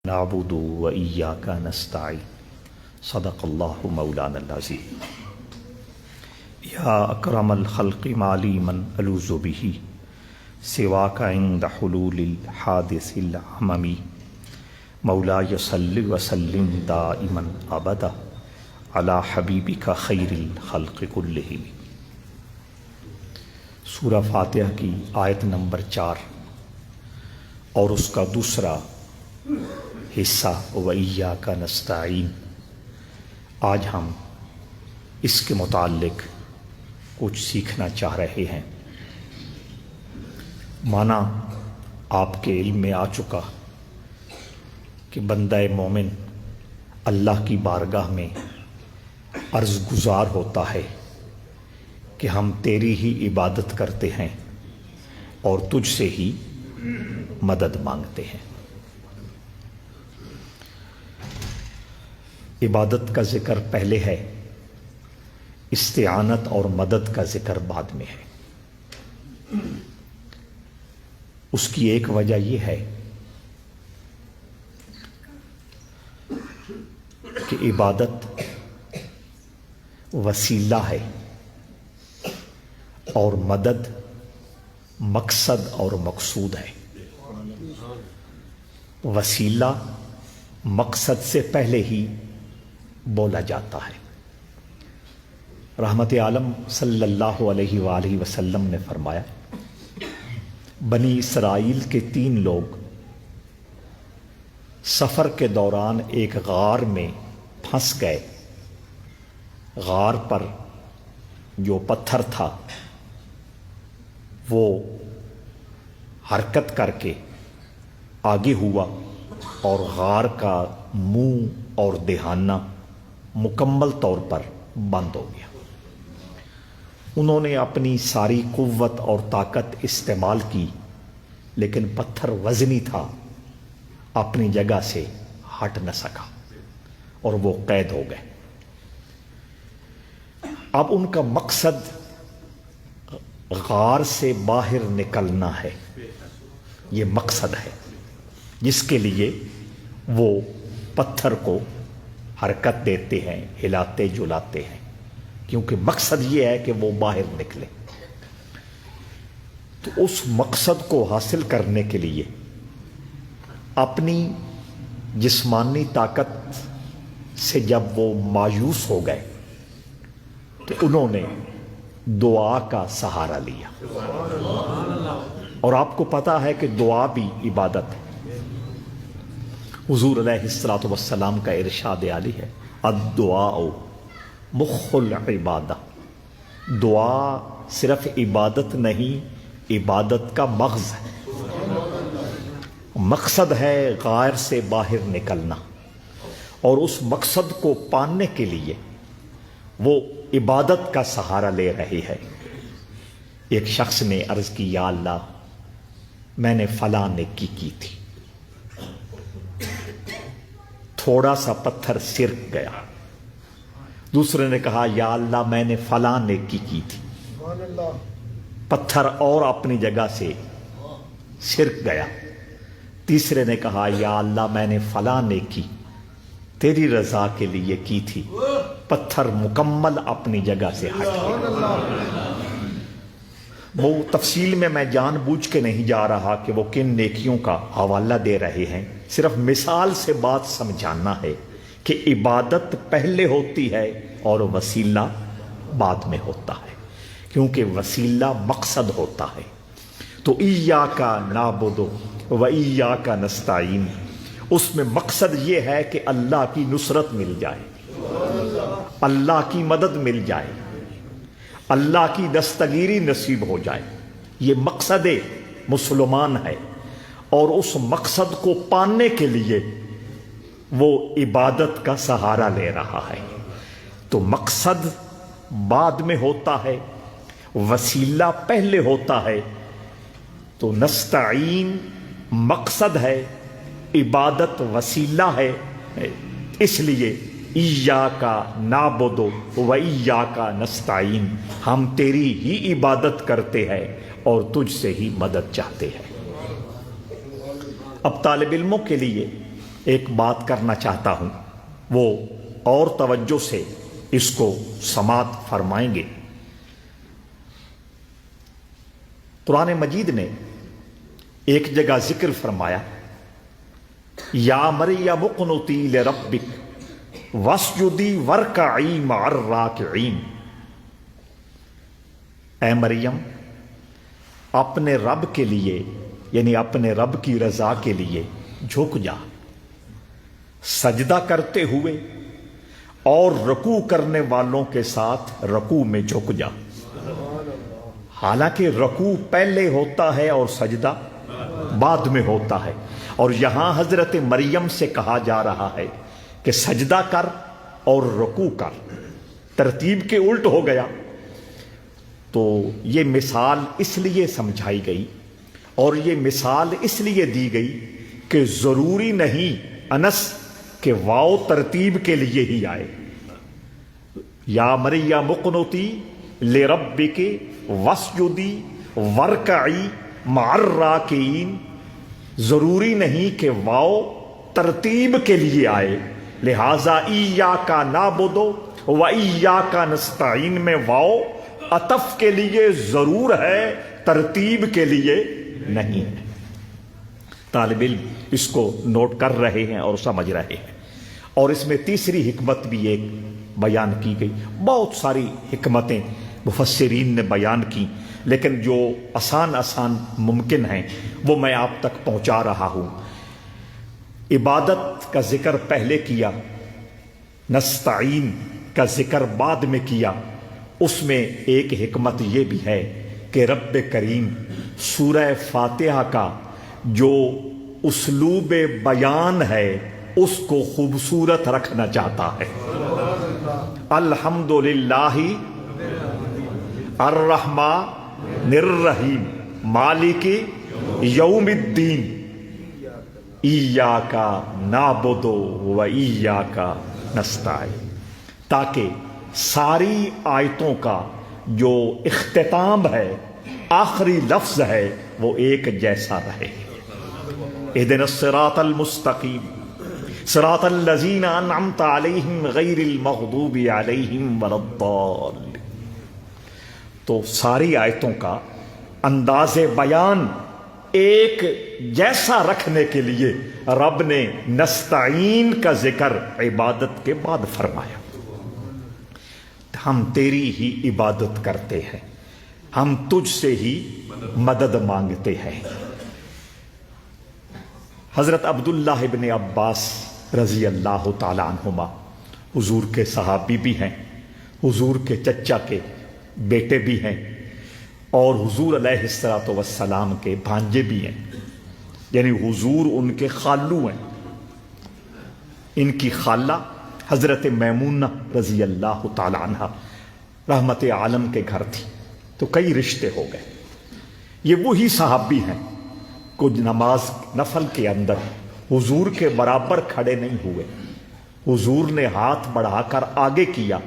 نعبد و ایاک نستعین صدق اللہ مولانا العظیم۔ یا اکرم الخلق مالی من الوذ به سواک عند حلول الحادث العممی مولاي صل وسلم دائما ابدا علی حبیبک خیر الخلق کلہم۔ سورہ فاتحہ کی آیت نمبر 4 اور اس کا دوسرا حصہ وَإِيَّاكَ نَسْتَعِينُ، آج ہم اس کے متعلق کچھ سیکھنا چاہ رہے ہیں۔ معنی آپ کے علم میں آ چکا کہ بندہ مومن اللہ کی بارگاہ میں عرض گزار ہوتا ہے کہ ہم تیری ہی عبادت کرتے ہیں اور تجھ سے ہی مدد مانگتے ہیں۔ عبادت کا ذکر پہلے ہے، استعانت اور مدد کا ذکر بعد میں ہے۔ اس کی ایک وجہ یہ ہے کہ عبادت وسیلہ ہے اور مدد مقصد اور مقصود ہے۔ وسیلہ مقصد سے پہلے ہی بولا جاتا ہے۔ رحمت عالم صلی اللہ علیہ وآلہ وسلم نے فرمایا، بنی اسرائیل کے 3 لوگ سفر کے دوران ایک غار میں پھنس گئے۔ غار پر جو پتھر تھا وہ حرکت کر کے آگے ہوا اور غار کا منہ اور دہانہ مکمل طور پر بند ہو گیا۔ انہوں نے اپنی ساری قوت اور طاقت استعمال کی، لیکن پتھر وزنی تھا، اپنی جگہ سے ہٹ نہ سکا اور وہ قید ہو گئے۔ اب ان کا مقصد غار سے باہر نکلنا ہے، یہ مقصد ہے جس کے لیے وہ پتھر کو حرکت دیتے ہیں، ہلاتے جلاتے ہیں، کیونکہ مقصد یہ ہے کہ وہ باہر نکلے۔ تو اس مقصد کو حاصل کرنے کے لیے اپنی جسمانی طاقت سے جب وہ مایوس ہو گئے تو انہوں نے دعا کا سہارا لیا۔ اور آپ کو پتا ہے کہ دعا بھی عبادت ہے۔ حضور علیہ الصلوۃ والسلام کا ارشاد عالی ہے، الدعاء مخ العبادہ، دعا صرف عبادت نہیں، عبادت کا مغز ہے۔ مقصد ہے غار سے باہر نکلنا، اور اس مقصد کو پانے کے لیے وہ عبادت کا سہارا لے رہی ہے۔ ایک شخص نے عرض کی، یا اللہ میں نے فلاں نیکی کی تھی، تھوڑا سا پتھر سرک گیا۔ دوسرے نے کہا، یا اللہ میں نے فلاں نیکی کی تھی، پتھر اور اپنی جگہ سے سرک گیا۔ تیسرے نے کہا، یا اللہ میں نے فلاں نیکی تیری رضا کے لیے کی تھی، پتھر مکمل اپنی جگہ سے ہٹ گیا۔ وہ تفصیل میں جان بوجھ کے نہیں جا رہا کہ وہ کن نیکیوں کا حوالہ دے رہے ہیں، صرف مثال سے بات سمجھانا ہے کہ عبادت پہلے ہوتی ہے اور وسیلہ بعد میں ہوتا ہے، کیونکہ وسیلہ مقصد ہوتا ہے۔ تو ایاک نعبد و ایاک نستعین، اس میں مقصد یہ ہے کہ اللہ کی نصرت مل جائے، اللہ کی مدد مل جائے، اللہ کی دستگیری نصیب ہو جائے۔ یہ مقصد مسلمان ہے، اور اس مقصد کو پانے کے لیے وہ عبادت کا سہارا لے رہا ہے۔ تو مقصد بعد میں ہوتا ہے، وسیلہ پہلے ہوتا ہے۔ تو نستعین مقصد ہے، عبادت وسیلہ ہے، اس لیے ایاک نعبد و ایاک نستعین، ہم تیری ہی عبادت کرتے ہیں اور تجھ سے ہی مدد چاہتے ہیں۔ اب طالب علموں کے لیے ایک بات کرنا چاہتا ہوں، وہ اور توجہ سے اس کو سماعت فرمائیں گے۔ قرآن مجید نے ایک جگہ ذکر فرمایا، یا مریم اقنتی لربک واسجدی وارکعی مع الراکعین، اے مریم اپنے رب کے لیے یعنی اپنے رب کی رضا کے لیے جھک جا، سجدہ کرتے ہوئے اور رکوع کرنے والوں کے ساتھ رکوع میں جھک جا۔ حالانکہ رکوع پہلے ہوتا ہے اور سجدہ بعد میں ہوتا ہے، اور یہاں حضرت مریم سے کہا جا رہا ہے کہ سجدہ کر اور رکوع کر، ترتیب کے الٹ ہو گیا۔ تو یہ مثال اس لیے سمجھائی گئی اور یہ مثال اس لیے دی گئی کہ ضروری نہیں انس کہ واو ترتیب کے لیے ہی آئے۔ یا مریم اقنتی لربک واسجدی وارکعی مع الراکعین، ضروری نہیں کہ واو ترتیب کے لیے آئے، لہذا ایاک نعبد و ایاک نستعین میں واو عطف کے لیے ضرور ہے، ترتیب کے لیے نہیں ہے۔ طالب علم اس کو نوٹ کر رہے ہیں اور سمجھ رہے ہیں۔ اور اس میں تیسری حکمت بھی ایک بیان کی گئی، بہت ساری حکمتیں مفسرین نے بیان کی، لیکن جو آسان ممکن ہیں وہ میں آپ تک پہنچا رہا ہوں۔ عبادت کا ذکر پہلے کیا، نستعین کا ذکر بعد میں کیا۔ اس میں ایک حکمت یہ بھی ہے کہ رب کریم سورہ فاتحہ کا جو اسلوب بیان ہے اس کو خوبصورت رکھنا چاہتا ہے۔ الحمدللہ الرحمن الرحیم مالک یوم الدین ایاک نعبد و ایاک نستعین، تاکہ ساری آیتوں کا جو اختتام ہے، آخری لفظ ہے، وہ ایک جیسا رہے۔ اہدنا الصراط المستقیم صراط الذین انعمت علیہم غیر المغضوب علیہم ولا الضالین۔ تو ساری آیتوں کا انداز بیان ایک جیسا رکھنے کے لیے رب نے نستعین کا ذکر عبادت کے بعد فرمایا۔ ہم تیری ہی عبادت کرتے ہیں، ہم تجھ سے ہی مدد مانگتے ہیں۔ حضرت عبداللہ ابن عباس رضی اللہ تعالی عنہما حضور کے صحابی بھی ہیں، حضور کے چچا کے بیٹے بھی ہیں، اور حضور علیہ الصلوۃ والسلام کے بھانجے بھی ہیں، یعنی حضور ان کے خالو ہیں۔ ان کی خالہ حضرت میمونہ رضی اللہ تعالی عنہ رحمت عالم کے گھر تھی، تو کئی رشتے ہو گئے۔ یہ وہی صحابی ہیں کچھ نماز نفل کے اندر حضور کے برابر کھڑے نہیں ہوئے، حضور نے ہاتھ بڑھا کر آگے کیا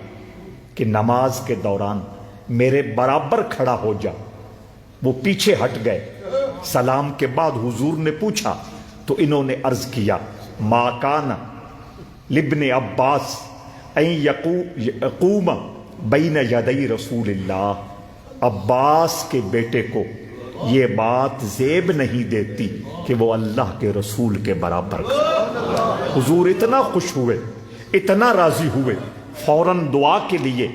کہ نماز کے دوران میرے برابر کھڑا ہو جا، وہ پیچھے ہٹ گئے۔ سلام کے بعد حضور نے پوچھا تو انہوں نے عرض کیا، ما کان لابن عباس ان یقوم بین یدی رسول اللہ، عباس کے بیٹے کو یہ بات زیب نہیں دیتی کہ وہ اللہ کے رسول کے برابر کھڑا۔ حضور اتنا خوش ہوئے، اتنا راضی ہوئے، فوراً دعا کے لیے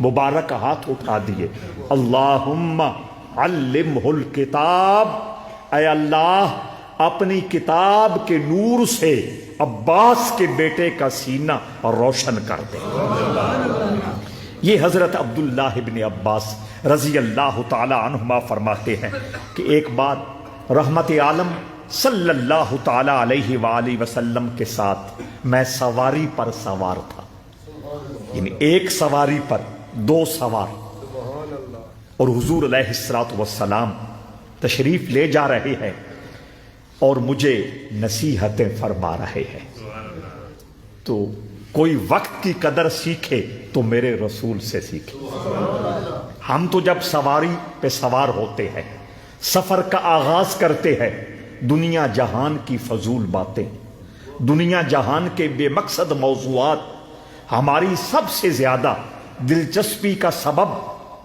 مبارک ہاتھ اٹھا دیے، اللہم علمہ الکتاب، اے اللہ اپنی کتاب کے نور سے عباس کے بیٹے کا سینہ روشن کر دے۔ یہ حضرت عبداللہ ابن عباس رضی اللہ تعالی عنہما فرماتے ہیں کہ ایک بار رحمت عالم صلی اللہ تعالی علیہ وآلہ وسلم کے ساتھ میں سواری پر سوار تھا، یعنی ایک سواری پر دو سوار، اور حضور علیہ الصلوۃ والسلام تشریف لے جا رہے ہیں اور مجھے نصیحتیں فرما رہے ہیں۔ تو کوئی وقت کی قدر سیکھے تو میرے رسول سے سیکھے۔ ہم تو جب سواری پہ سوار ہوتے ہیں، سفر کا آغاز کرتے ہیں، دنیا جہان کی فضول باتیں، دنیا جہان کے بے مقصد موضوعات ہماری سب سے زیادہ دلچسپی کا سبب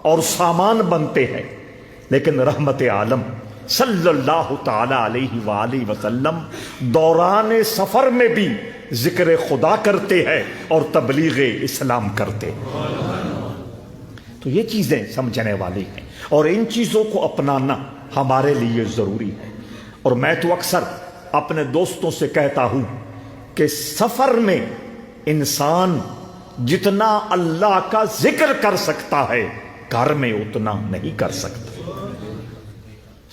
اور سامان بنتے ہیں، لیکن رحمت عالم صلی اللہ تعالی علیہ وآلہ وسلم دوران سفر میں بھی ذکر خدا کرتے ہیں اور تبلیغ اسلام کرتے ہیں۔ تو یہ چیزیں سمجھنے والی ہیں اور ان چیزوں کو اپنانا ہمارے لیے ضروری ہے۔ اور میں تو اکثر اپنے دوستوں سے کہتا ہوں کہ سفر میں انسان جتنا اللہ کا ذکر کر سکتا ہے گھر میں اتنا نہیں کر سکتا۔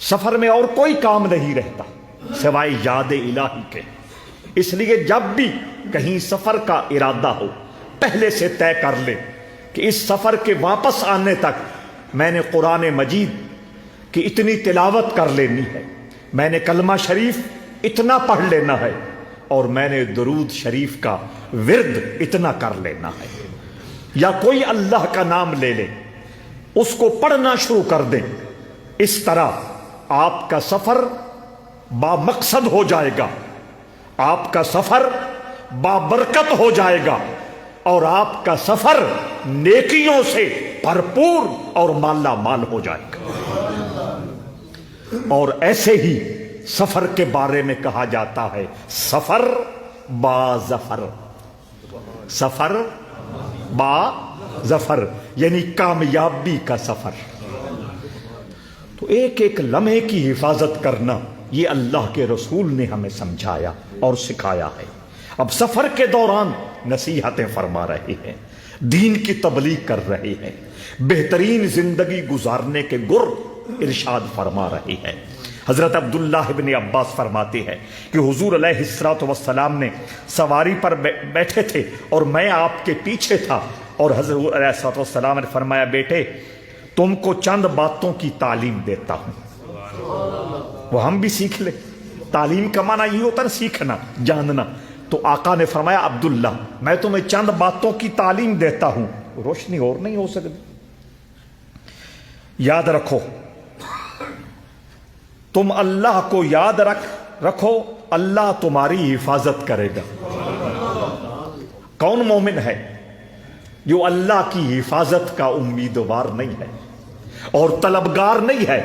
سفر میں اور کوئی کام نہیں رہتا سوائے یاد الہی کے، اس لیے جب بھی کہیں سفر کا ارادہ ہو پہلے سے طے کر لے کہ اس سفر کے واپس آنے تک میں نے قرآن مجید کی اتنی تلاوت کر لینی ہے، میں نے کلمہ شریف اتنا پڑھ لینا ہے، اور میں نے درود شریف کا ورد اتنا کر لینا ہے، یا کوئی اللہ کا نام لے لے اس کو پڑھنا شروع کر دیں۔ اس طرح آپ کا سفر بامقصد ہو جائے گا، آپ کا سفر بابرکت ہو جائے گا، اور آپ کا سفر نیکیوں سے بھرپور اور مالا مال ہو جائے گا۔ اور ایسے ہی سفر کے بارے میں کہا جاتا ہے سفر با ظفر، سفر با ظفر یعنی کامیابی کا سفر۔ تو ایک ایک لمحے کی حفاظت کرنا یہ اللہ کے رسول نے ہمیں سمجھایا اور سکھایا ہے۔ اب سفر کے دوران نصیحتیں فرما رہے ہیں، دین کی تبلیغ کر رہے ہیں، بہترین زندگی گزارنے کے گر ارشاد فرما رہے ہیں۔ حضرت عبداللہ ابن عباس فرماتے ہیں کہ حضور علیہ السلام نے سواری پر بیٹھے تھے اور میں آپ کے پیچھے تھا، اور حضرت علیہ السلام نے فرمایا بیٹے تم کو چند باتوں کی تعلیم دیتا ہوں، وہ ہم بھی سیکھ لیں۔ تعلیم کا معنی یہ ہوتا ہے سیکھنا، جاننا۔ تو آقا نے فرمایا عبداللہ میں تمہیں چند باتوں کی تعلیم دیتا ہوں، روشنی اور نہیں ہو سکتی۔ یاد رکھو، تم اللہ کو یاد رکھو، اللہ تمہاری حفاظت کرے گا۔ کون مومن ہے جو اللہ کی حفاظت کا امیدوار نہیں ہے اور طلبگار نہیں ہے؟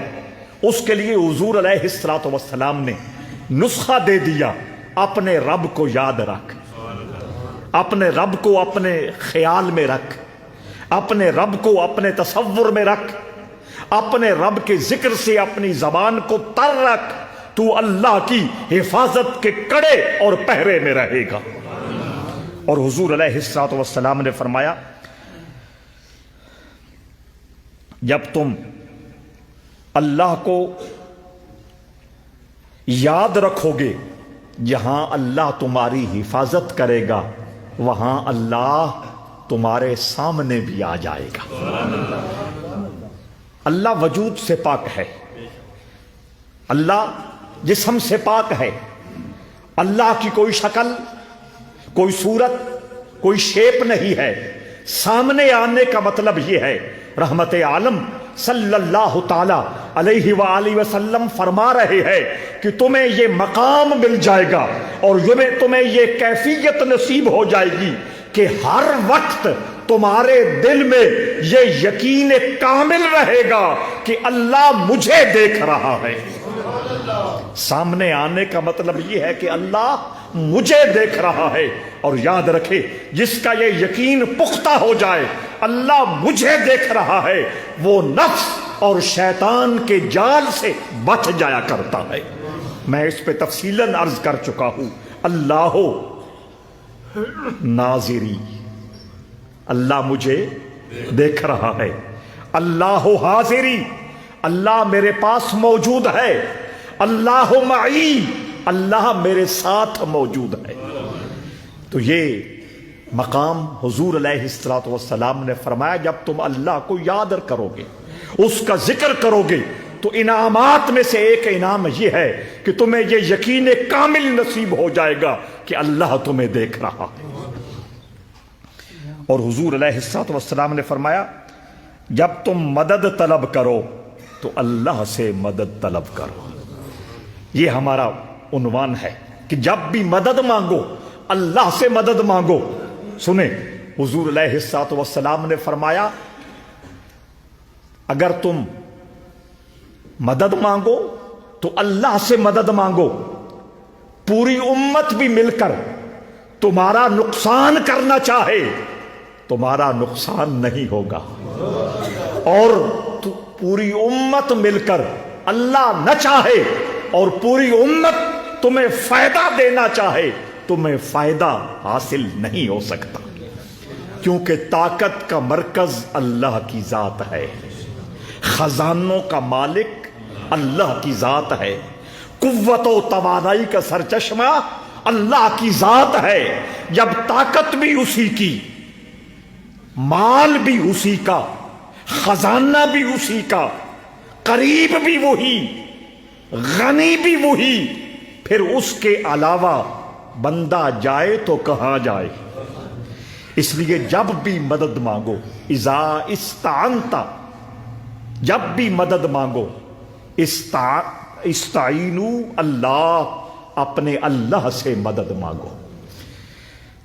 اس کے لیے حضور علیہ السلام نے نسخہ دے دیا، اپنے رب کو یاد رکھ، اپنے رب کو اپنے خیال میں رکھ، اپنے رب کو اپنے تصور میں رکھ، اپنے رب کے ذکر سے اپنی زبان کو تر رکھ، تو اللہ کی حفاظت کے کڑے اور پہرے میں رہے گا۔ اور حضور علیہ السلام نے فرمایا جب تم اللہ کو یاد رکھو گے، جہاں اللہ تمہاری حفاظت کرے گا وہاں اللہ تمہارے سامنے بھی آ جائے گا۔ اللہ وجود سے پاک ہے، اللہ جسم سے پاک ہے، اللہ کی کوئی شکل، کوئی صورت، کوئی شیپ نہیں ہے۔ سامنے آنے کا مطلب یہ ہے، رحمت عالم صلی اللہ تعالی علیہ وآلہ وسلم فرما رہے ہیں کہ تمہیں یہ مقام مل جائے گا اور تمہیں یہ کیفیت نصیب ہو جائے گی کہ ہر وقت تمہارے دل میں یہ یقین کامل رہے گا کہ اللہ مجھے دیکھ رہا ہے۔ سامنے آنے کا مطلب یہ ہے کہ اللہ مجھے دیکھ رہا ہے۔ اور یاد رکھے جس کا یہ یقین پختہ ہو جائے اللہ مجھے دیکھ رہا ہے، وہ نفس اور شیطان کے جال سے بچ جایا کرتا ہے۔ میں اس پہ تفصیلاً عرض کر چکا ہوں۔ اللہ ناظری، اللہ مجھے دیکھ رہا ہے۔ اللہ حاضری، اللہ میرے پاس موجود ہے۔ اللہ معی، اللہ میرے ساتھ موجود ہے۔ تو یہ مقام حضور علیہ السلام نے فرمایا جب تم اللہ کو یاد کرو گے، اس کا ذکر کرو گے، تو انعامات میں سے ایک انعام یہ ہے کہ تمہیں یہ یقین کامل نصیب ہو جائے گا کہ اللہ تمہیں دیکھ رہا ہے۔ اور حضور علیہ السلام نے فرمایا جب تم مدد طلب کرو تو اللہ سے مدد طلب کرو۔ یہ ہمارا عنوان ہے کہ جب بھی مدد مانگو اللہ سے مدد مانگو. سنیں حضور علیہ الصلوۃ والسلام نے فرمایا اگر تم مدد مانگو تو اللہ سے مدد مانگو. پوری امت بھی مل کر تمہارا نقصان کرنا چاہے تمہارا نقصان نہیں ہوگا, اور پوری امت مل کر اللہ نہ چاہے اور پوری امت تمہیں فائدہ دینا چاہے تمہیں فائدہ حاصل نہیں ہو سکتا, کیونکہ طاقت کا مرکز اللہ کی ذات ہے, خزانوں کا مالک اللہ کی ذات ہے, قوت و توانائی کا سرچشمہ اللہ کی ذات ہے. جب طاقت بھی اسی کی, مال بھی اسی کا, خزانہ بھی اسی کا, قریب بھی وہی, غنی بھی وہی, پھر اس کے علاوہ بندہ جائے تو کہاں جائے؟ اس لیے جب بھی مدد مانگو اذا استعنت, جب بھی مدد مانگو استعینوا اللہ, اپنے اللہ سے مدد مانگو.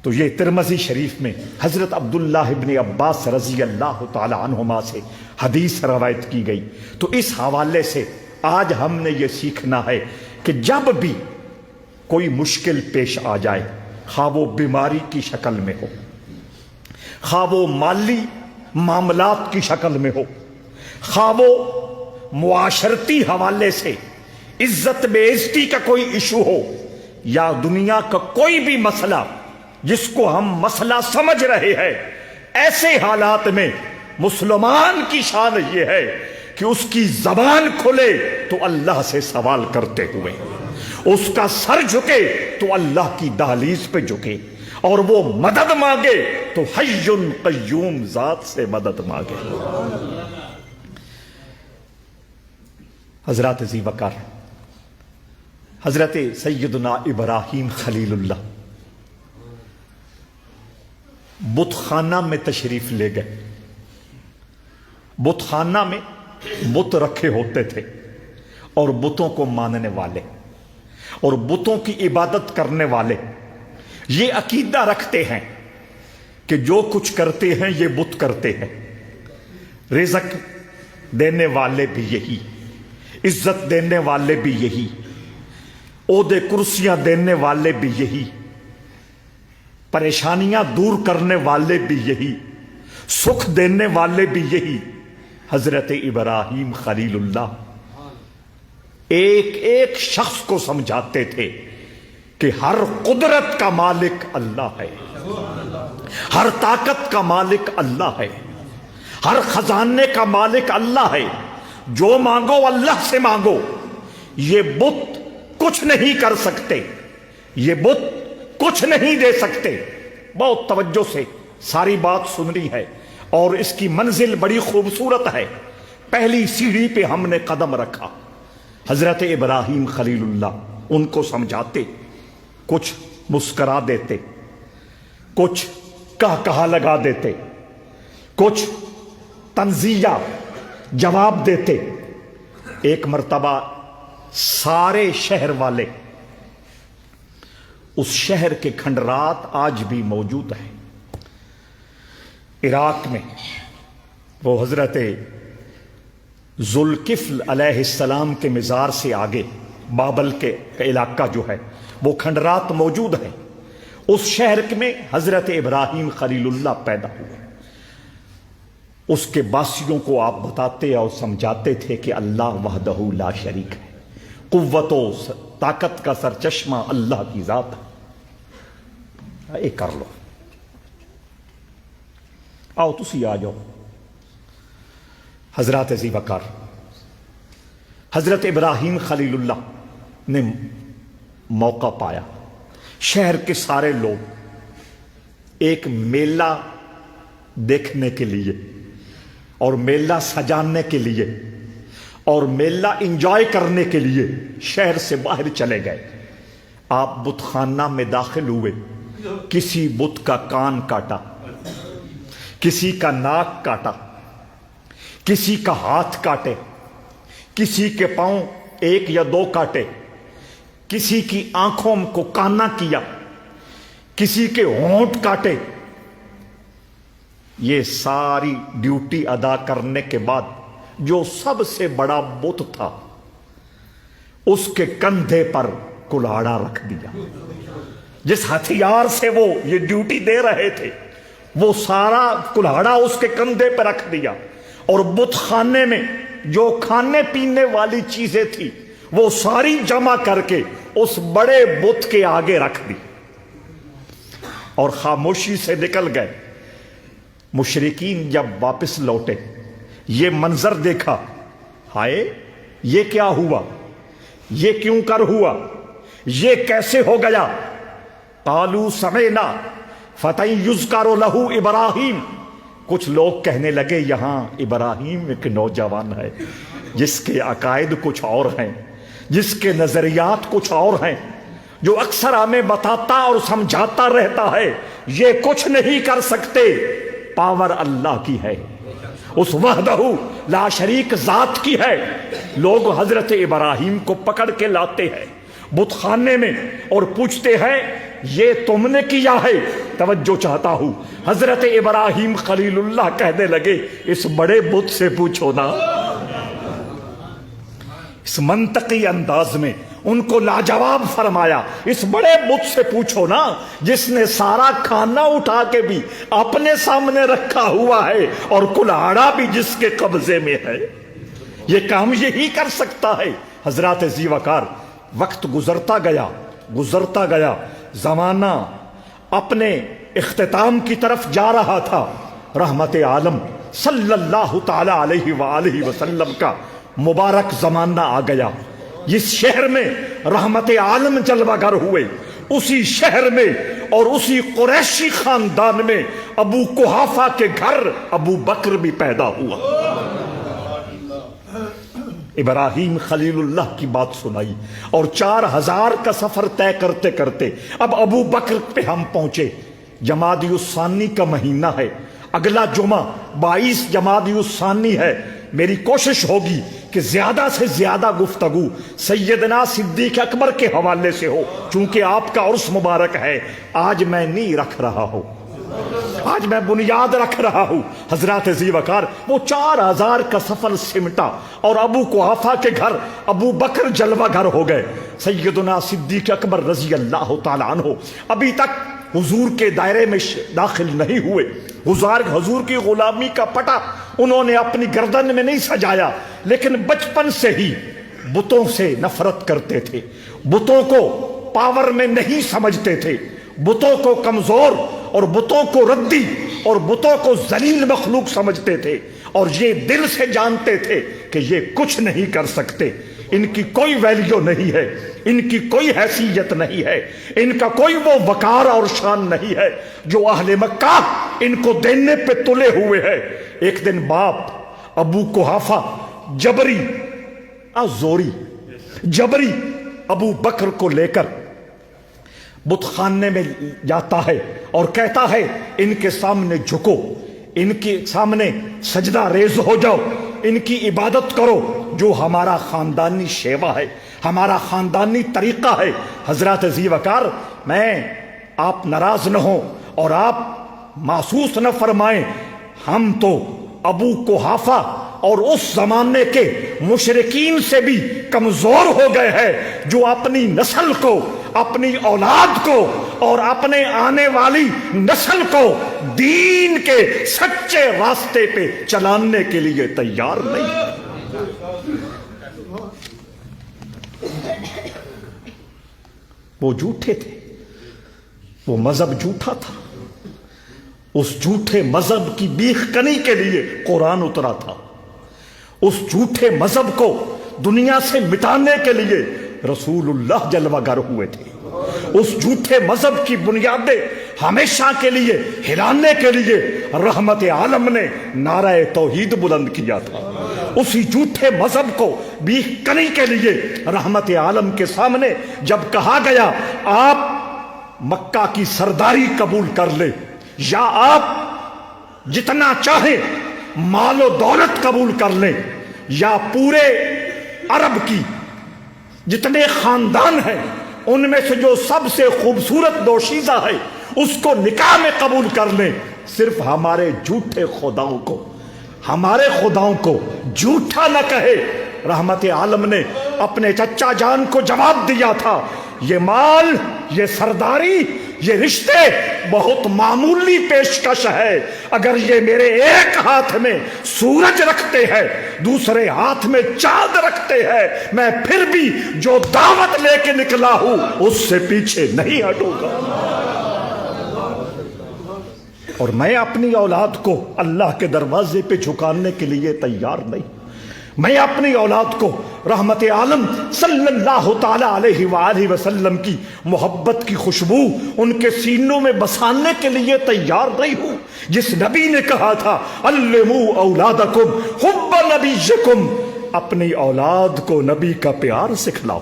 تو یہ ترمذی شریف میں حضرت عبداللہ ابن عباس رضی اللہ تعالی عنہما سے حدیث روایت کی گئی. تو اس حوالے سے آج ہم نے یہ سیکھنا ہے کہ جب بھی کوئی مشکل پیش آ جائے, خواہ وہ بیماری کی شکل میں ہو, خواہ وہ مالی معاملات کی شکل میں ہو, خواہ وہ معاشرتی حوالے سے عزت بے عزتی کا کوئی ایشو ہو, یا دنیا کا کوئی بھی مسئلہ جس کو ہم مسئلہ سمجھ رہے ہیں, ایسے حالات میں مسلمان کی شان یہ ہے کہ اس کی زبان کھلے تو اللہ سے سوال کرتے ہوئے, اس کا سر جھکے تو اللہ کی دہلیز پہ جھکے, اور وہ مدد مانگے تو حی قیوم ذات سے مدد مانگے. حضرات ذی وقار حضرت سیدنا ابراہیم خلیل اللہ بت خانہ میں تشریف لے گئے. بت خانہ میں بت رکھے ہوتے تھے اور بتوں کو ماننے والے اور بتوں کی عبادت کرنے والے یہ عقیدہ رکھتے ہیں کہ جو کچھ کرتے ہیں یہ بت کرتے ہیں. رزق دینے والے بھی یہی, عزت دینے والے بھی یہی, عہدے کرسیاں دینے والے بھی یہی, پریشانیاں دور کرنے والے بھی یہی, سکھ دینے والے بھی یہی. حضرت ابراہیم خلیل اللہ ایک ایک شخص کو سمجھاتے تھے کہ ہر قدرت کا مالک اللہ ہے, ہر طاقت کا مالک اللہ ہے, ہر خزانے کا مالک اللہ ہے. جو مانگو اللہ سے مانگو. یہ بت کچھ نہیں کر سکتے, یہ بت کچھ نہیں دے سکتے. بہت توجہ سے ساری بات سننی ہے, اور اس کی منزل بڑی خوبصورت ہے. پہلی سیڑھی پہ ہم نے قدم رکھا. حضرت ابراہیم خلیل اللہ ان کو سمجھاتے, کچھ مسکرا دیتے, کچھ کہا لگا دیتے, کچھ تنزیہ جواب دیتے. ایک مرتبہ سارے شہر والے, اس شہر کے کھنڈرات آج بھی موجود ہیں عراق میں, وہ حضرت ذوالکفل علیہ السلام کے مزار سے آگے بابل کے علاقہ جو ہے وہ کھنڈرات موجود ہیں. اس شہر میں حضرت ابراہیم خلیل اللہ پیدا ہوئے. اس کے باسیوں کو آپ بتاتے اور سمجھاتے تھے کہ اللہ وحدہ لا شریک ہے, قوت و طاقت کا سرچشمہ اللہ کی ذات ہے. اے کر لو, آؤ تسی آ جاؤ. حضرات ذی وقار حضرت ابراہیم خلیل اللہ نے موقع پایا. شہر کے سارے لوگ ایک میلہ دیکھنے کے لیے اور میلہ سجانے کے لیے اور میلہ انجوائے کرنے کے لیے شہر سے باہر چلے گئے. آپ بت خانہ میں داخل ہوئے, کسی بت کا کان کاٹا, کسی کا ناک کاٹا, کسی کا ہاتھ کاٹے, کسی کے پاؤں ایک یا دو کاٹے, کسی کی آنکھوں کو کانا کیا، کسی کے ہونٹ کاٹے، یہ ساری ڈیوٹی ادا کرنے کے بعد جو سب سے بڑا بت تھا اس کے کندھے پر کلاڑا رکھ دیا۔ جس ہتھیار سے وہ یہ ڈیوٹی دے رہے تھے وہ سارا کلاڑا اس کے کندھے پہ رکھ دیا، اور بت خانے میں جو کھانے پینے والی چیزیں تھی وہ ساری جمع کر کے اس بڑے بت کے آگے رکھ دی اور خاموشی سے نکل گئے۔ مشرکین جب واپس لوٹے یہ منظر دیکھا، ہائے یہ کیا ہوا، یہ کیوں کر ہوا، یہ کیسے ہو گیا؟ قالوا سمعنا فتى یذکر لہ ابراہیم، کچھ لوگ کہنے لگے یہاں ابراہیم ایک نوجوان ہے جس کے عقائد کچھ اور ہیں، جس کے نظریات کچھ اور ہیں، جو اکثر ہمیں بتاتا اور سمجھاتا رہتا ہے یہ کچھ نہیں کر سکتے، پاور اللہ کی ہے، اس وحدہ لا شریک ذات کی ہے۔ لوگ حضرت ابراہیم کو پکڑ کے لاتے ہیں بت خانے میں اور پوچھتے ہیں یہ تم نے کیا ہے؟ توجہ چاہتا ہوں، حضرت ابراہیم خلیل اللہ کہنے لگے اس بڑے بت سے پوچھو نا۔ اس منطقی انداز میں ان کو لاجواب فرمایا، اس بڑے بت سے پوچھو نا جس نے سارا کھانا اٹھا کے بھی اپنے سامنے رکھا ہوا ہے اور کلاڑا بھی جس کے قبضے میں ہے، یہ کام یہی کر سکتا ہے۔ حضرات ذی وقار، وقت گزرتا گیا، زمانہ اپنے اختتام کی طرف جا رہا تھا۔ رحمت عالم صلی اللہ تعالی علیہ وآلہ وسلم کا مبارک زمانہ آ گیا۔ جس شہر میں رحمت عالم جلوہ گر ہوئے اسی شہر میں اور اسی قریشی خاندان میں ابو قحافہ کے گھر ابو بکر بھی پیدا ہوا۔ ابراہیم خلیل اللہ کی بات سنائی اور 4000 کا سفر طے کرتے کرتے اب ابو بکر پہ ہم پہنچے۔ جمادی الثانی کا مہینہ ہے، اگلا جمعہ 22 جمادی الثانی ہے۔ میری کوشش ہوگی کہ زیادہ سے زیادہ گفتگو سیدنا صدیق اکبر کے حوالے سے ہو، چونکہ آپ کا عرس مبارک ہے۔ آج میں نہیں رکھ رہا ہوں، آج میں بنیاد رکھ رہا ہوں۔ حضرات ذی وقار، وہ 4000 کا سفر سمٹا اور ابو قحافہ کے گھر ابو بکر جلوہ گھر ہو گئے۔ سیدنا صدیق اکبر رضی اللہ تعالیٰ عنہ ابھی تک حضور کے دائرے میں داخل نہیں ہوئے۔ حضور کی غلامی کا پٹا انہوں نے اپنی گردن میں نہیں سجایا، لیکن بچپن سے ہی بتوں سے نفرت کرتے تھے، بتوں کو پاور میں نہیں سمجھتے تھے، بتوں کو کمزور اور بتوں کو ردی اور بتوں کو ذلیل مخلوق سمجھتے تھے، اور یہ دل سے جانتے تھے کہ یہ کچھ نہیں کر سکتے، ان کی کوئی ویلیو نہیں ہے، ان کی کوئی حیثیت نہیں ہے، ان کا کوئی وہ وقار اور شان نہیں ہے جو اہل مکہ ان کو دینے پہ تلے ہوئے ہیں۔ ایک دن باپ ابو قحافہ جبری ابو بکر کو لے کر بت خانے میں جاتا ہے اور کہتا ہے ان کے سامنے جھکو، ان کے سامنے سجدہ ریز ہو جاؤ، ان کی عبادت کرو، جو ہمارا خاندانی شیوا ہے، ہمارا خاندانی طریقہ ہے۔ حضرات ذی وقار، میں آپ ناراض نہ ہوں اور آپ محسوس نہ فرمائیں، ہم تو ابو قحافہ اور اس زمانے کے مشرکین سے بھی کمزور ہو گئے ہیں جو اپنی نسل کو، اپنی اولاد کو اور اپنے آنے والی نسل کو دین کے سچے راستے پہ چلانے کے لیے تیار نہیں۔ وہ جھوٹے تھے، وہ مذہب جھوٹا تھا، اس جھوٹے مذہب کی بیخ کنی کے لیے قرآن اترا تھا، اس جھوٹے مذہب کو دنیا سے مٹانے کے لیے رسول اللہ جلوہ گر ہوئے تھے، اس جھوٹے مذہب کی بنیادیں ہمیشہ کے لیے ہلانے کے لیے رحمت عالم نے نعرہ توحید بلند کیا تھا، اسی جھوٹے مذہب کو بیخ کنی کے لیے رحمت عالم کے سامنے جب کہا گیا آپ مکہ کی سرداری قبول کر لے یا آپ جتنا چاہیں مال و دولت قبول کر لیں یا پورے عرب کی جتنے خاندان ہیں ان میں سے جو سب سے خوبصورت دوشیزہ ہے اس کو نکاح میں قبول کر لیں. صرف ہمارے جھوٹے خداؤں کو، ہمارے خداؤں کو جھوٹا نہ کہے. رحمت عالم نے اپنے چچا جان کو جواب دیا تھا، یہ مال، یہ سرداری، یہ رشتے بہت معمولی پیشکش ہے. اگر یہ میرے ایک ہاتھ میں سورج رکھتے ہیں، دوسرے ہاتھ میں چاند رکھتے ہیں، میں پھر بھی جو دعوت لے کے نکلا ہوں اس سے پیچھے نہیں ہٹوں گا. اور میں اپنی اولاد کو اللہ کے دروازے پہ جھکانے کے لیے تیار نہیں. میں اپنی اولاد کو رحمت عالم صلی اللہ تعالی علیہ وآلہ وسلم کی محبت کی خوشبو ان کے سینوں میں بسانے کے لیے تیار نہیں ہوں. جس نبی نے کہا تھا علموا اولادکم حب نبیکم، اپنی اولاد کو نبی کا پیار سکھلاؤ.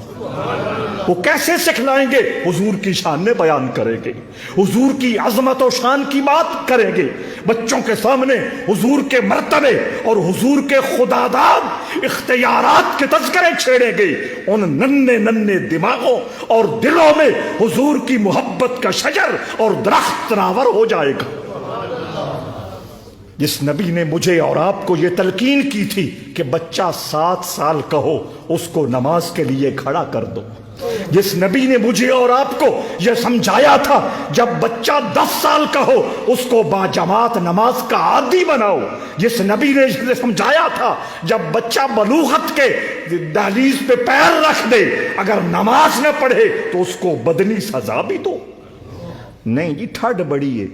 وہ کیسے سکھلائیں گے؟ حضور کی شانیں بیان کریں گے، حضور کی عظمت و شان کی بات کریں گے، بچوں کے سامنے حضور کے مرتبے اور حضور کے خداداد اختیارات کے تذکرے چھیڑیں گے. ان ننھے ننھے دماغوں اور دلوں میں حضور کی محبت کا شجر اور درخت تناور ہو جائے گا. جس نبی نے مجھے اور آپ کو یہ تلقین کی تھی کہ بچہ 7 سال کا ہو اس کو نماز کے لیے کھڑا کر دو، جس نبی نے مجھے اور آپ کو یہ سمجھایا تھا جب بچہ 10 سال کا ہو اس کو باجماعت نماز کا عادی بناؤ، جس نبی نے یہ سمجھایا تھا جب بچہ بلوغت کے دہلیز پہ پیر رکھ دے اگر نماز نہ پڑھے تو اس کو بدنی سزا بھی دو. نہیں جی، ٹھڈ بڑی ہے،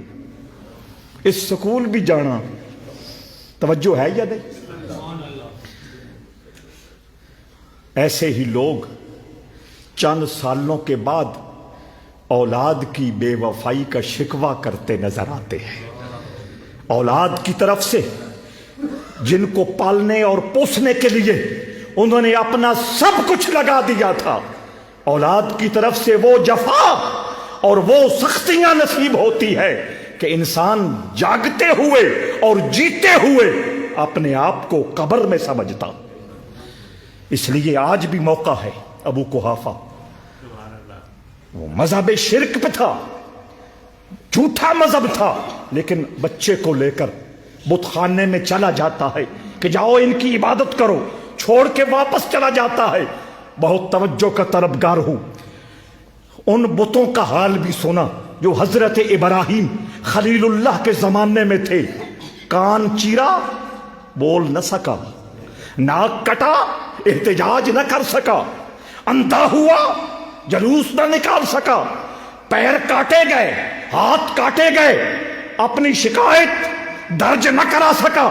اس سکول بھی جانا. توجہ ہے یا نہیں؟ ایسے ہی لوگ چند سالوں کے بعد اولاد کی بے وفائی کا شکوہ کرتے نظر آتے ہیں. اولاد کی طرف سے جن کو پالنے اور پوسنے کے لیے انہوں نے اپنا سب کچھ لگا دیا تھا، اولاد کی طرف سے وہ جفا اور وہ سختیاں نصیب ہوتی ہے کہ انسان جاگتے ہوئے اور جیتے ہوئے اپنے آپ کو قبر میں سمجھتا. اس لیے آج بھی موقع ہے. ابو قحافہ وہ مذہب شرک پہ تھا، جھوٹا مذہب تھا، لیکن بچے کو لے کر بت خانے میں چلا جاتا ہے کہ جاؤ ان کی عبادت کرو، چھوڑ کے واپس چلا جاتا ہے. بہت توجہ کا طلبگار ہوں. ان بتوں کا حال بھی سنا جو حضرت ابراہیم خلیل اللہ کے زمانے میں تھے. کان چیرا، بول نہ سکا، ناک کٹا، احتجاج نہ کر سکا، اندھا ہوا، جلوس نہ نکال سکا، پیر کاٹے گئے، ہاتھ کاٹے گئے، اپنی شکایت درج نہ کرا سکا.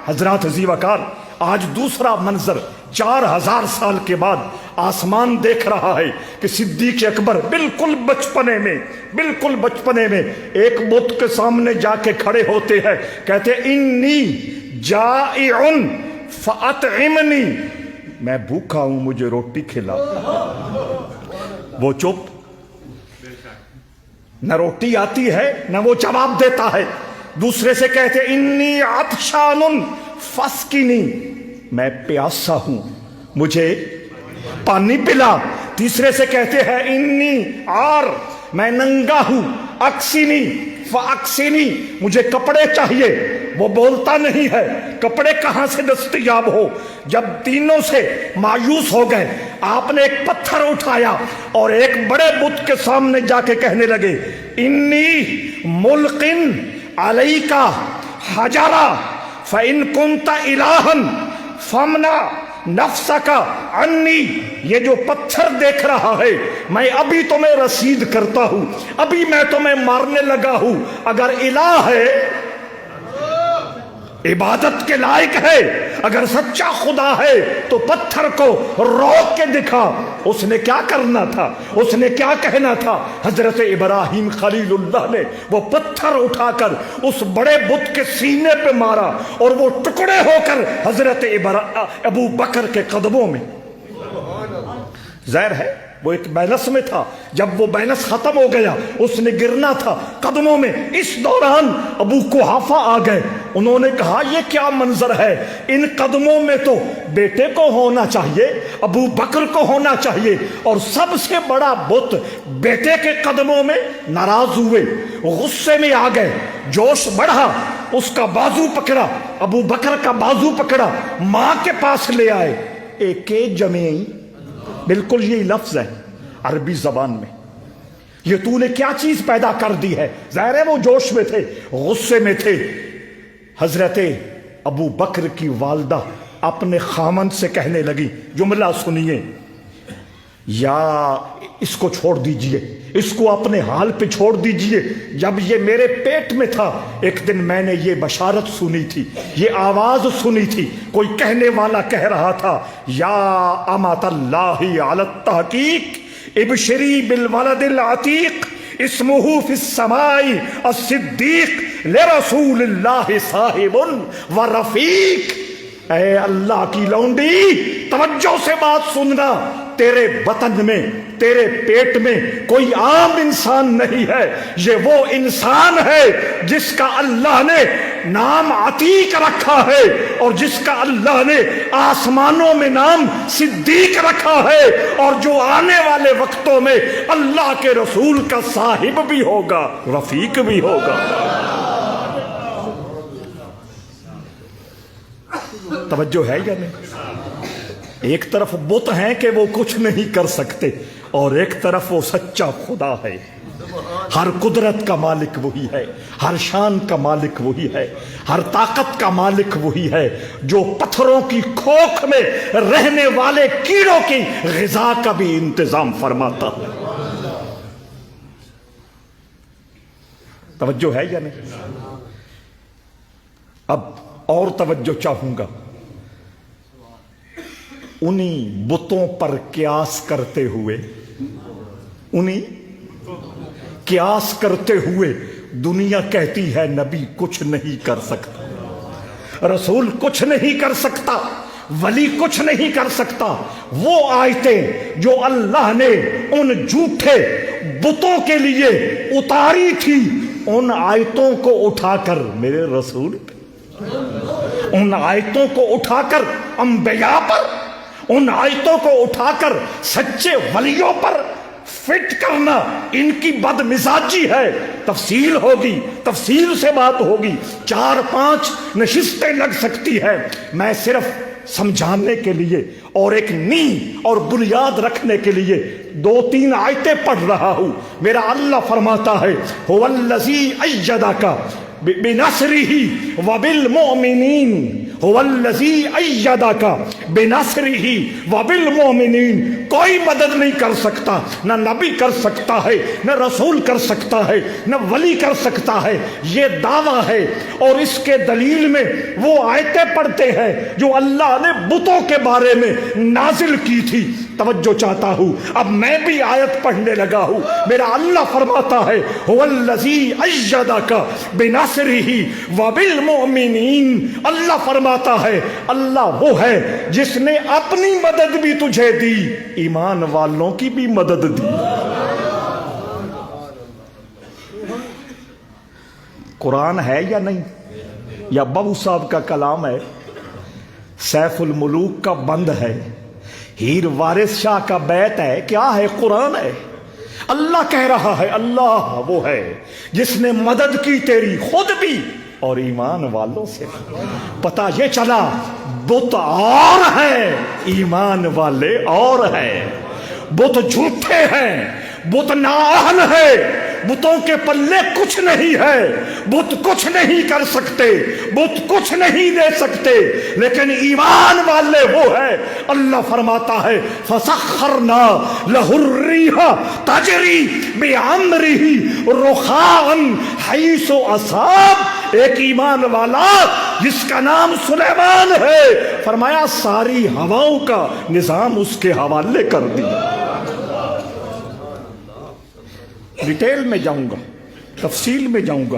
حضرات ذی وقار، آج دوسرا منظر 4000 سال کے بعد آسمان دیکھ رہا ہے کہ صدیق اکبر بالکل بچپنے میں ایک بت کے سامنے جا کے کھڑے ہوتے ہیں، کہتے انی جائع فاطعمنی، میں بھوکا ہوں مجھے روٹی کھلا. وہ چپ، نہ روٹی آتی ہے نہ وہ جواب دیتا ہے. دوسرے سے کہتے انی عطشان فاسقنی، میں پیاسا ہوں مجھے پانی پلا. تیسرے سے کہتے ہیں انی عار، میں ننگا ہوں، اکسینی فاکسینی، مجھے کپڑے چاہیے. وہ بولتا نہیں ہے، کپڑے کہاں سے دستیاب ہو. جب تینوں سے مایوس ہو گئے آپ نے ایک پتھر اٹھایا اور ایک بڑے بت کے سامنے جا کے کہنے لگے انی ملقن علیکا حجرا فإن كنت إلها فامنع نفسك عنی. یہ جو پتھر دیکھ رہا ہے میں ابھی تمہیں رسید کرتا ہوں، ابھی میں تمہیں مارنے لگا ہوں. اگر الہ ہے، عبادت کے لائق ہے، اگر سچا خدا ہے تو پتھر کو روک کے دکھا. اس نے کیا کرنا تھا، اس نے کیا کہنا تھا؟ حضرت ابراہیم خلیل اللہ نے وہ پتھر اٹھا کر اس بڑے بت کے سینے پہ مارا اور وہ ٹکڑے ہو کر حضرت ابو بکر کے قدموں میں. ظاہر ہے وہ ایک بینس میں تھا، جب وہ بینس ختم ہو گیا اس نے گرنا تھا قدموں میں، اس دوران ابو قحافہ آ گئے، انہوں نے کہا یہ کیا منظر ہے، ان قدموں میں تو بیٹے کو ہونا چاہیے، ابو بکر کو ہونا چاہیے، اور سب سے بڑا بت بیٹے کے قدموں میں۔ ناراض ہوئے، غصے میں آ گئے، جوش بڑھا، اس کا بازو پکڑا، ابو بکر کا بازو پکڑا، ماں کے پاس لے آئے۔ ایک جمعی، بالکل یہی لفظ ہے عربی زبان میں، یہ تو نے کیا چیز پیدا کر دی ہے۔ ظاہر ہے وہ جوش میں تھے، غصے میں تھے۔ حضرت ابو بکر کی والدہ اپنے خامن سے کہنے لگی، جملہ سنیے، یا اس کو چھوڑ دیجئے، اس کو اپنے حال پہ چھوڑ دیجئے، جب یہ میرے پیٹ میں تھا ایک دن میں نے یہ بشارت سنی تھی، یہ آواز سنی تھی، کوئی کہنے والا کہہ رہا تھا، یا امۃ اللہ علی التحقیق ابشری بالولد العتیق اسمہ فی السماء الصدیق لرسول اللہ صاحب و رفیق۔ اے اللہ کی لونڈی، توجہ سے بات سننا، تیرے بطن میں، تیرے پیٹ میں کوئی عام انسان نہیں ہے، یہ وہ انسان ہے جس کا اللہ نے نام عتیق رکھا ہے، اور جس کا اللہ نے آسمانوں میں نام صدیق رکھا ہے، اور جو آنے والے وقتوں میں اللہ کے رسول کا صاحب بھی ہوگا، رفیق بھی ہوگا۔ توجہ ہے یا نہیں؟ ایک طرف بت ہیں کہ وہ کچھ نہیں کر سکتے، اور ایک طرف وہ سچا خدا ہے، ہر قدرت کا مالک وہی ہے، ہر شان کا مالک وہی ہے، ہر طاقت کا مالک وہی ہے، جو پتھروں کی کھوکھ میں رہنے والے کیڑوں کی غذا کا بھی انتظام فرماتا ہے۔ توجہ ہے یا نہیں؟ اب اور توجہ چاہوں گا، انہی بتوں پر قیاس کرتے ہوئے، انہی قیاس کرتے ہوئے دنیا کہتی ہے نبی کچھ نہیں کر سکتا، رسول کچھ نہیں کر سکتا، ولی کچھ نہیں کر سکتا۔ وہ آیتیں جو اللہ نے ان جھوٹے بتوں کے لیے اتاری تھی، ان آیتوں کو اٹھا کر میرے رسول پہ، ان آیتوں کو اٹھا کر انبیاء پر، ان آیتوں کو اٹھا کر سچے ولیوں پر فٹ کرنا ان کی بد مزاجی ہے۔ تفصیل ہوگی، تفصیل سے بات ہوگی، 4-5 نشستیں لگ سکتی ہے، میں صرف سمجھانے کے لیے اور ایک نیند اور بنیاد رکھنے کے لیے 2-3 آیتیں پڑھ رہا ہوں۔ میرا اللہ فرماتا ہے، هو الذی ایدک بنصرہ وبالمؤمنین، هو الذی ایدک بنصرہ وبالمؤمنین۔ کوئی مدد نہیں کر سکتا، نہ نبی کر سکتا ہے، نہ رسول کر سکتا ہے، نہ ولی کر سکتا ہے، یہ دعویٰ ہے۔ اور اس کے دلیل میں وہ آیتیں پڑھتے ہیں جو اللہ نے بتوں کے بارے میں نازل کی تھی۔ توجہ چاہتا ہوں، اب میں بھی آیت پڑھنے لگا ہوں۔ میرا اللہ فرماتا ہے، هو الذی ایدک بنصرہ وبالمؤمنین۔ اللہ فرماتا ہے، اللہ وہ ہے جس نے اپنی مدد بھی تجھے دی، ایمان والوں کی بھی مدد دی۔ قرآن ہے یا نہیں، یا بابو صاحب کا کلام ہے، سیف الملوک کا بند ہے، ہیر وارث شاہ کا بیت ہے، کیا ہے؟ قرآن ہے۔ اللہ کہہ رہا ہے، اللہ وہ ہے جس نے مدد کی تیری، خود بھی اور ایمان والوں سے۔ پتہ یہ چلا بت اور ہیں، ایمان والے اور ہیں۔ بت جھوٹے ہیں، بت نااہل ہے، بتوں کے پلے کچھ نہیں ہے، بت کچھ نہیں کر سکتے، بت کچھ نہیں دے سکتے، لیکن ایمان والے وہ ہے۔ اللہ فرماتا ہے، فَسَخَّرْنَا لَهُ الرِّيحَ تَجْرِي بِأَمْرِهِ رُخَاءً حَيْثُ أَصَابَ۔ ایک ایمان والا جس کا نام سلیمان ہے، فرمایا ساری ہواؤں کا نظام اس کے حوالے کر دیا۔ ڈیٹیل میں جاؤں گا، تفصیل میں جاؤں گا،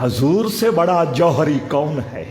حضور سے بڑا جوہری کون ہے؟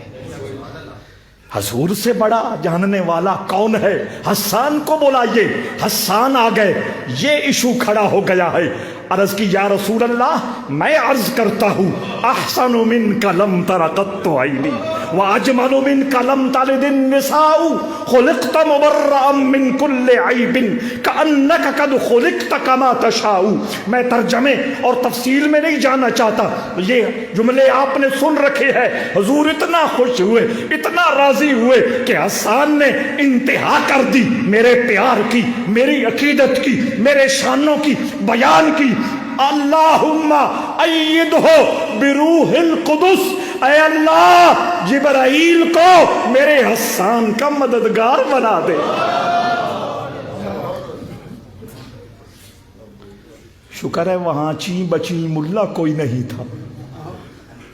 حضور سے بڑا جاننے والا کون ہے؟ حسان کو بلائیے، حسان آ گئے، یہ ایشو کھڑا ہو گیا ہے۔ عرض کی یا رسول اللہ میں عرض کرتا ہوں احسن منک لم تر قط عینی واجمل منک لم تلد النساء خلقت مبرئا من کل عیب کأنک قد خلقت کما تشاء۔ میں ترجمے اور تفصیل میں نہیں جانا چاہتا، یہ جملے آپ نے سن رکھے ہیں۔ حضور اتنا خوش ہوئے، اتنا راضی ہوئے کہ حسان نے انتہا کر دی میرے پیار کی، میری عقیدت کی، میرے شانوں کی بیان کی۔ اللہم ایدہ بروح القدس، اے اللہ جبرائیل کو میرے حسان کا مددگار بنا دے۔ شکر ہے وہاں چیں بچیں ملا کوئی نہیں تھا،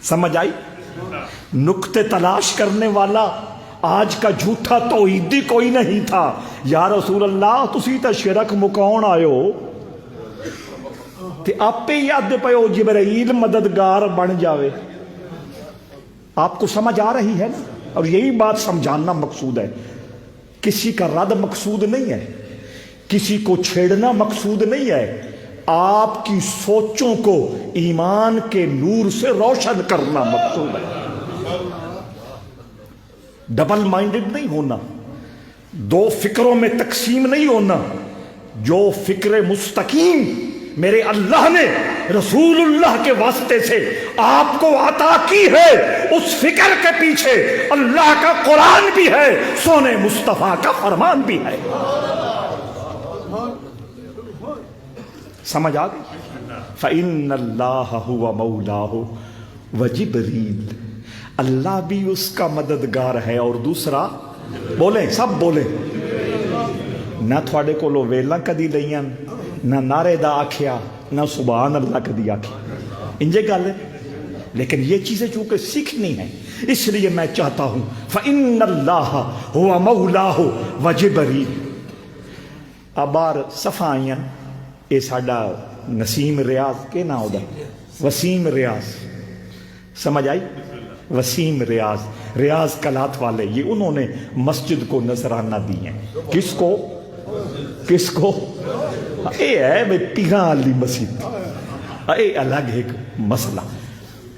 سمجھ آئی؟ نکتے تلاش کرنے والا آج کا جھوٹا توحیدی کوئی نہیں تھا۔ یا رسول اللہ تسی تا شرک مکاؤن آئے ہو تے آپ پہ یاد پہ ہو جبرائیل مددگار بن جاوے۔ آپ کو سمجھ آ رہی ہے نا؟ اور یہی بات سمجھانا مقصود ہے، کسی کا رد مقصود نہیں ہے، کسی کو چھیڑنا مقصود نہیں ہے، آپ کی سوچوں کو ایمان کے نور سے روشن کرنا مقصود ہے۔ ڈبل مائنڈڈ نہیں ہونا، دو فکروں میں تقسیم نہیں ہونا۔ جو فکر مستقیم میرے اللہ نے رسول اللہ کے واسطے سے آپ کو عطا کی ہے، اس فکر کے پیچھے اللہ کا قرآن بھی ہے، سونے مصطفیٰ کا فرمان بھی ہے۔ سمجھ آ گئی؟ فَإِنَّ اللَّهَ هُوَ مَوْلَاهُ وَجِبْرِيلُ، اللہ بھی اس کا مددگار ہے، اور دوسرا بولیں، سب بولیں، نہ تھوڑے کو لو ویلا کدی لئیاں، نہ نعرے دا آکھیا، نہ سبحان اللہ کدی آکھیا، انجے گل ہے، لیکن یہ چیزیں چونکہ سیکھنی ہیں، اس لیے میں چاہتا ہوں فَإِنَّ اللَّهَ هُوَ مَوْلَاهُ وَجِبْرِيلُ۔ ابار صفحہ آئیاں، اے ساڈا نسیم ریاض کے نا ہودا، وسیم ریاض، سمجھ آئی؟ وسیم ریاض، ریاض کلات والے، یہ انہوں نے مسجد کو نذرانہ دی ہیں۔ کس کو؟ کس کو؟ اے ہے بھئی پیغاں علی مسجد، اے الگ ایک مسئلہ۔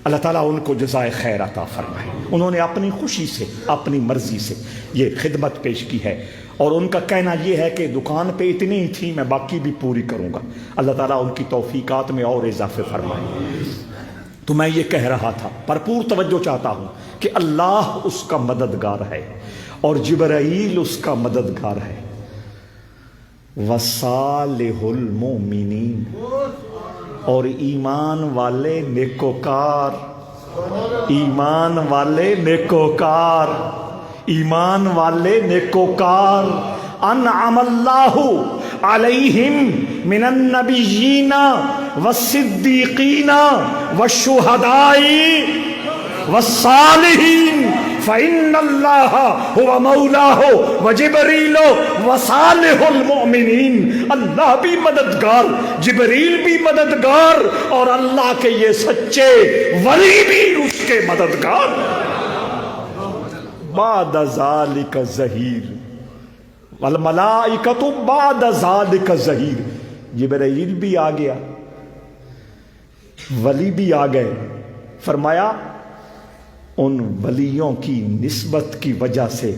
اللہ تعالیٰ ان کو جزائے خیر عطا فرمائے، انہوں نے اپنی خوشی سے، اپنی مرضی سے یہ خدمت پیش کی ہے، اور ان کا کہنا یہ ہے کہ دکان پہ اتنی ہی تھی، میں باقی بھی پوری کروں گا۔ اللہ تعالیٰ ان کی توفیقات میں اور اضافے فرمائے۔ تو میں یہ کہہ رہا تھا، بھرپور توجہ چاہتا ہوں کہ اللہ اس کا مددگار ہے اور جبرائیل اس کا مددگار ہے۔ وصالح المؤمنین، اور ایمان والے نیکوکار، ایمان والے نیکوکار، ایمان والے نیکوکار، انعم اللہ علیہم من النبیین والصدیقین والشہداء والصالحین فإن اللہ هو مولاہ وجبریل وصالح المؤمنین۔ اللہ بھی مددگار، جبریل بھی مددگار، اور اللہ کے یہ سچے ولی بھی اس کے مددگار۔ بعد ذالک ظہیر والملائکۃ بعد ذالک ظہیر، جبرائیل بھی آ گیا، ولی بھی آ گئے۔ فرمایا ان ولیوں کی نسبت کی وجہ سے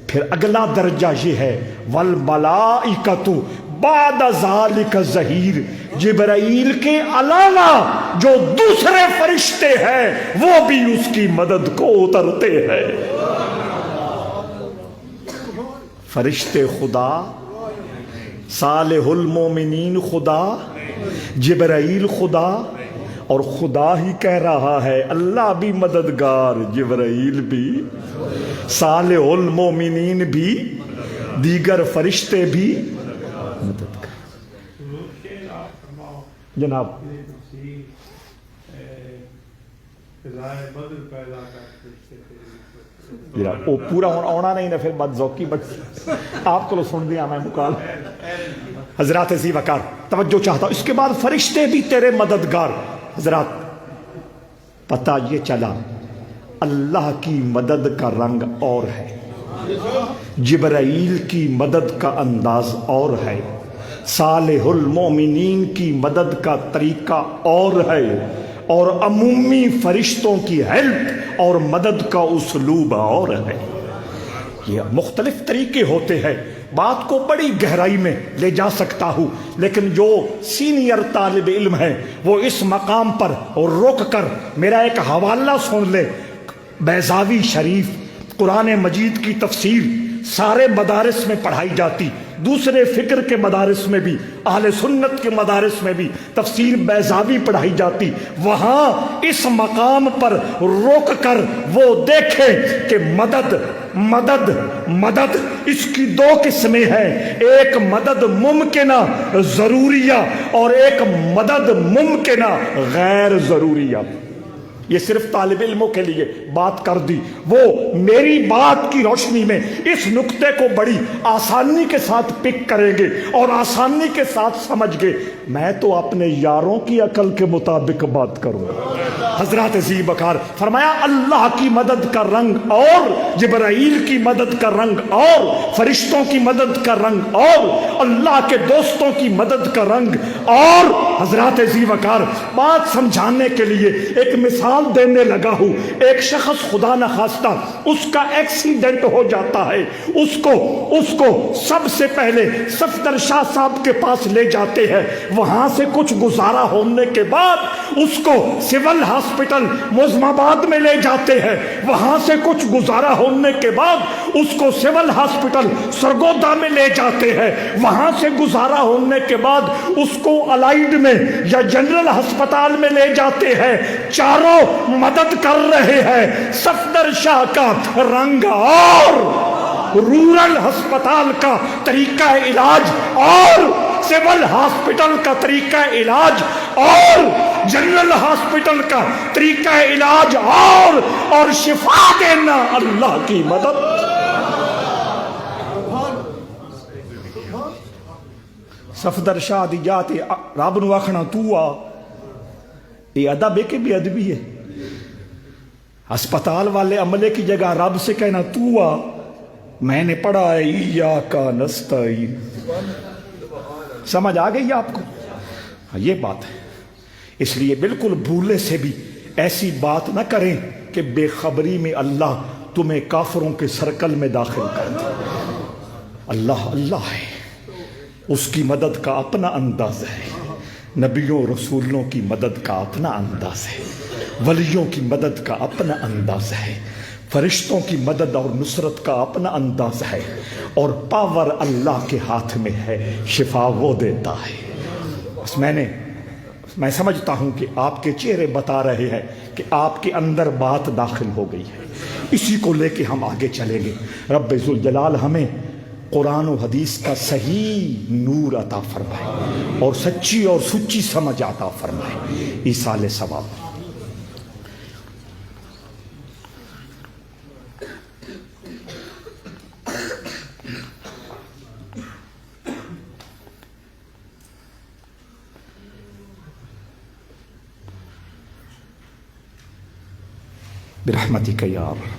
پھر اگلا درجہ یہ ہے والملائکۃ بعد ذالک ظہیر، جبرائیل کے علاوہ جو دوسرے فرشتے ہیں وہ بھی اس کی مدد کو اترتے ہیں۔ فرشتے خدا، صالح المومنین خدا، جبرائیل خدا، اور خدا ہی کہہ رہا ہے اللہ بھی مددگار، جبرائیل بھی، صالح المومنین بھی، دیگر فرشتے بھی مددگار۔ جناب وہ پورا آنا نہیں نا، پھر بد ذوقی بٹ آپ کو سن دیا میں مکال۔ حضرات ذی وقار توجہ چاہتا ہوں، اس کے بعد فرشتے بھی تیرے مددگار۔ حضرات پتہ یہ چلا اللہ کی مدد کا رنگ اور ہے، جبرائیل کی مدد کا انداز اور ہے، صالح المومنین کی مدد کا طریقہ اور ہے، اور عمومی فرشتوں کی ہیلپ اور مدد کا اسلوب اور ہے۔ یہ مختلف طریقے ہوتے ہیں، بات کو بڑی گہرائی میں لے جا سکتا ہوں، لیکن جو سینئر طالب علم ہے وہ اس مقام پر رک کر میرا ایک حوالہ سن لے۔ بیضاوی شریف قرآن مجید کی تفسیر سارے مدارس میں پڑھائی جاتی، دوسرے فکر کے مدارس میں بھی، اہل سنت کے مدارس میں بھی تفسیر بیضاوی پڑھائی جاتی۔ وہاں اس مقام پر روک کر وہ دیکھے کہ مدد مدد مدد اس کی دو قسمیں ہیں، ایک مدد ممکنہ ضروریہ اور ایک مدد ممکنہ غیر ضروریہ۔ یہ صرف طالب علموں کے لیے بات کر دی، وہ میری بات کی روشنی میں اس نقطے کو بڑی آسانی کے ساتھ پک کریں گے اور آسانی کے ساتھ سمجھ گے۔ میں تو اپنے یاروں کی عقل کے مطابق بات کروں گا۔ حضرات ذی بکار فرمایا اللہ کی مدد کا رنگ اور، جبرائیل کی مدد کا رنگ اور، فرشتوں کی مدد کا رنگ اور، اللہ کے دوستوں کی مدد کا رنگ اور۔ حضرات ذی بکار بات سمجھانے کے لیے ایک مثال دینے لگا ہوں۔ ایک شخص خدا نخواستہ اس کا ایکسیڈنٹ ہو جاتا ہے، اس کو سب سے پہلے صفدر شاہ صاحب کے پاس لے جاتے ہیں، وہاں سے کچھ گزارا ہونے کے بعد اس کو سول ہاسپٹل معظم آباد میں لے جاتے ہیں، وہاں سے کچھ گزارا ہونے کے بعد اس کو سول ہاسپٹل سرگودا میں لے جاتے ہیں، وہاں سے گزارا ہونے کے بعد اس کو الائیڈ میں یا جنرل ہسپتال میں لے جاتے ہیں۔ چاروں مدد کر رہے ہیں، صفدر شاہ کا رنگ اور، رورل ہسپتال کا طریقہ علاج اور، سول ہاسپٹل کا طریقہ علاج اور، جنرل ہاسپٹل کا طریقہ علاج اور شفا دینا اللہ کی مدد۔ صفدر شاہ دی جاتے رب نو آکھنا تو آ، یہ ادب ہے کہ بے ادبی ہے؟ ہسپتال والے عملے کی جگہ رب سے کہنا تو آ، میں نے پڑھا ہے ایاکا نستعین۔ سمجھ آ گئی آپ کو؟ یہ بات ہے۔ اس لیے بالکل بھولے سے بھی ایسی بات نہ کریں کہ بے خبری میں اللہ تمہیں کافروں کے سرکل میں داخل کر دے۔ اللہ اللہ ہے، اس کی مدد کا اپنا انداز ہے، نبیوں رسولوں کی مدد کا اپنا انداز ہے، ولیوں کی مدد کا اپنا انداز ہے، فرشتوں کی مدد اور نصرت کا اپنا انداز ہے، اور پاور اللہ کے ہاتھ میں ہے، شفا وہ دیتا ہے۔ بس میں سمجھتا ہوں کہ آپ کے چہرے بتا رہے ہیں کہ آپ کے اندر بات داخل ہو گئی ہے، اسی کو لے کے ہم آگے چلیں گے۔ رب ذوالجلال ہمیں قرآن و حدیث کا صحیح نور عطا فرمائے اور سچی اور سچی سمجھ عطا فرمائے۔ ایصال ثواب۔ برحمتک یا ارحم۔